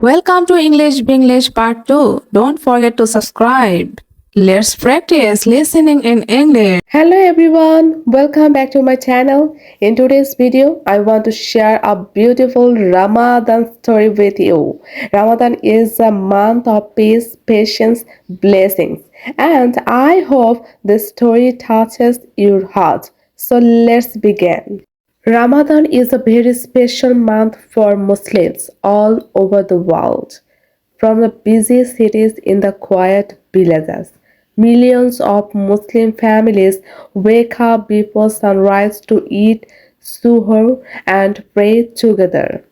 Welcome to English Binglish Part 2. Don't forget to subscribe. Let's practice listening in English. Hello everyone, welcome back to my channel. In today's video, I want to share a beautiful Ramadan story with you. Ramadan is a month of peace, patience, blessings, and I hope this story touches your heart. So let's begin. Ramadan is a very special month for Muslims all over the world. From the busy cities in the quiet villages, millions of Muslim families wake up before sunrise to eat suhoor and pray together.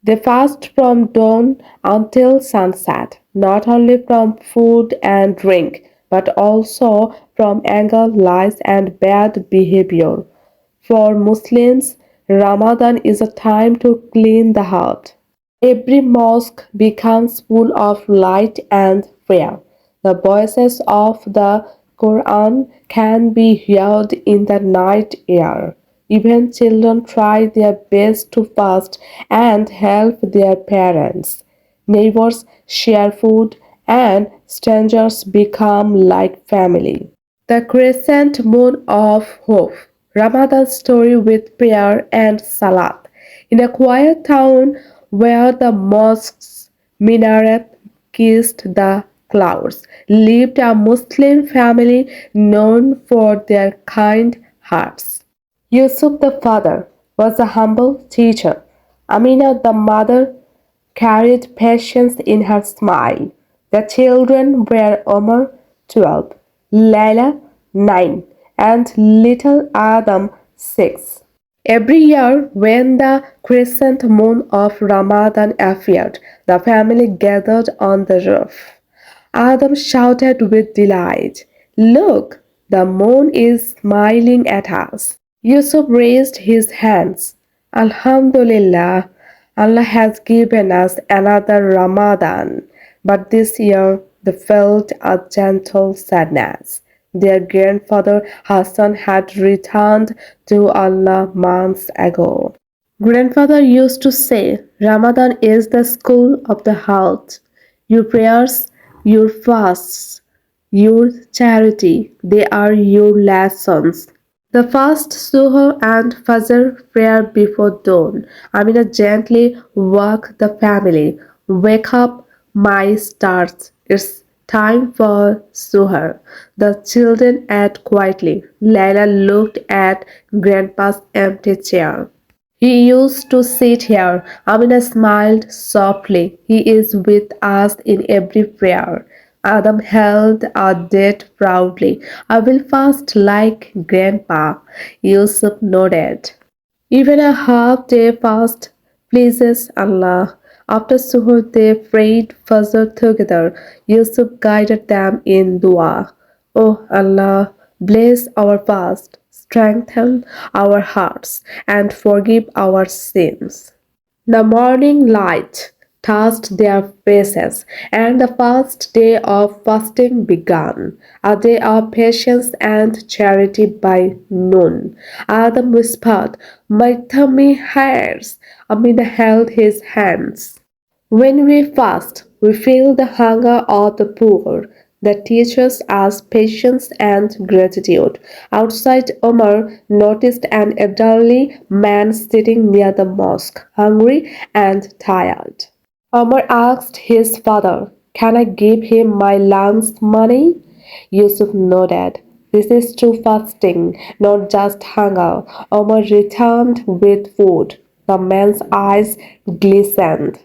They fast from dawn until sunset, not only from food and drink, but also from anger, lies, and bad behavior. For Muslims, Ramadan is a time to clean the heart. Every mosque becomes full of light and prayer. The voices of the Quran can be heard in the night air. Even children try their best to fast and help their parents. Neighbors share food and strangers become like family. The crescent moon of hope. Ramadan story with prayer and Salat. In a quiet town where the mosque's minaret kissed the clouds, lived a Muslim family known for their kind hearts. Yusuf the father was a humble teacher. Amina the mother carried patience in her smile. The children were Omar, 12, Leila, 9, and little Adam, 6. Every year, when the crescent moon of Ramadan appeared, the family gathered on the roof. Adam shouted with delight, "Look, the moon is smiling at us." Yusuf raised his hands. Alhamdulillah, Allah has given us another Ramadan. But this year they felt a gentle sadness. Their grandfather Hassan had returned to Allah months ago. Grandfather used to say, Ramadan is the school of the heart. Your prayers, your fasts, your charity, they are your lessons. The first suhoor and fajr prayer before dawn. Amina gently woke the family. Wake up, my stars. It's time for suhoor. The children ate quietly. Leila looked at Grandpa's empty chair. He used to sit here. Amina smiled softly. He is with us in every prayer. Adam held a date proudly. I will fast like Grandpa. Yusuf nodded. Even a half day fast pleases Allah. After suhoor, they prayed Fajr together. Yusuf guided them in dua. Oh Allah, bless our fast, strengthen our hearts, and forgive our sins. The morning light touched their faces, and the first day of fasting began, a day of patience and charity by noon. Adam whispered, My tummy hurts. Amina held his hands. When we fast, we feel the hunger of the poor. That teaches us patience and gratitude. Outside, Omar noticed an elderly man sitting near the mosque, hungry and tired. Omar asked his father, Can I give him my lunch money? Yusuf nodded. This is true fasting, not just hunger. Omar returned with food. The man's eyes glistened.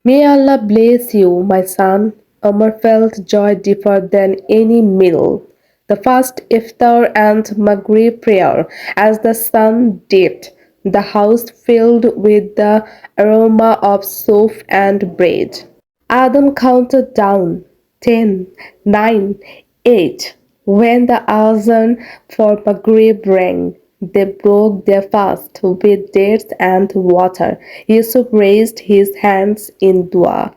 May Allah bless you, my son. Omar felt joy deeper than any meal. The first iftar and Maghrib prayer as the sun dipped, the house filled with the aroma of soup and bread. Adam counted down 10, 9, 8. When the azan for Maghrib rang, they broke their fast with dates and water. Yusuf raised his hands in dua.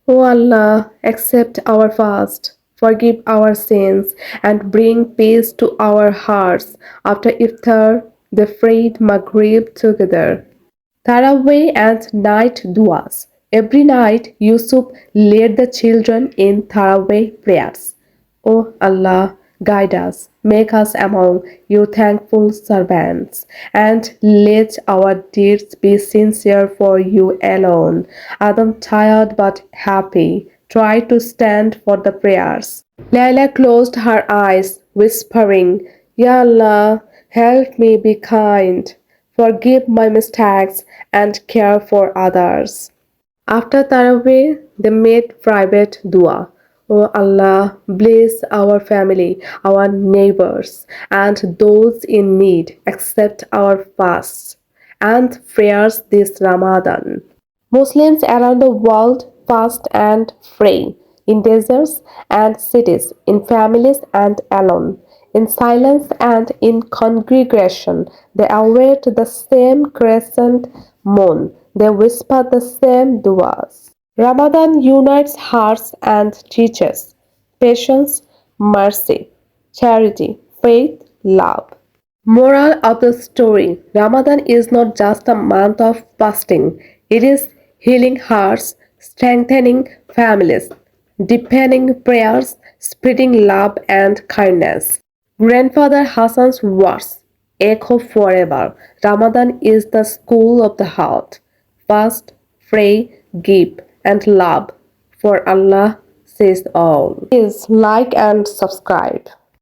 O Allah, accept our fast, forgive our sins, and bring peace to our hearts. After iftar, they prayed Maghrib together. Tarawih and night duas. Every night, Yusuf led the children in Tarawih prayers. O Allah, guide us, make us among your thankful servants, and let our deeds be sincere for you alone. Adam, tired but happy, tried to stand for the prayers. Leila closed her eyes, whispering, Ya Allah, help me be kind, forgive my mistakes, and care for others. After Tarawih, they made private dua. O Allah, bless our family, our neighbors, and those in need. Accept our fasts and prayers this Ramadan. Muslims around the world fast and pray in deserts and cities, in families and alone, in silence and in congregation. They await the same crescent moon. They whisper the same duas. Ramadan unites hearts and teaches patience, mercy, charity, faith, love. Moral of the story: Ramadan is not just a month of fasting, it is healing hearts, strengthening families, deepening prayers, spreading love and kindness. Grandfather Hassan's words echo forever. Ramadan is the school of the heart. Fast, pray, give, and love, for Allah says all. Please like and subscribe.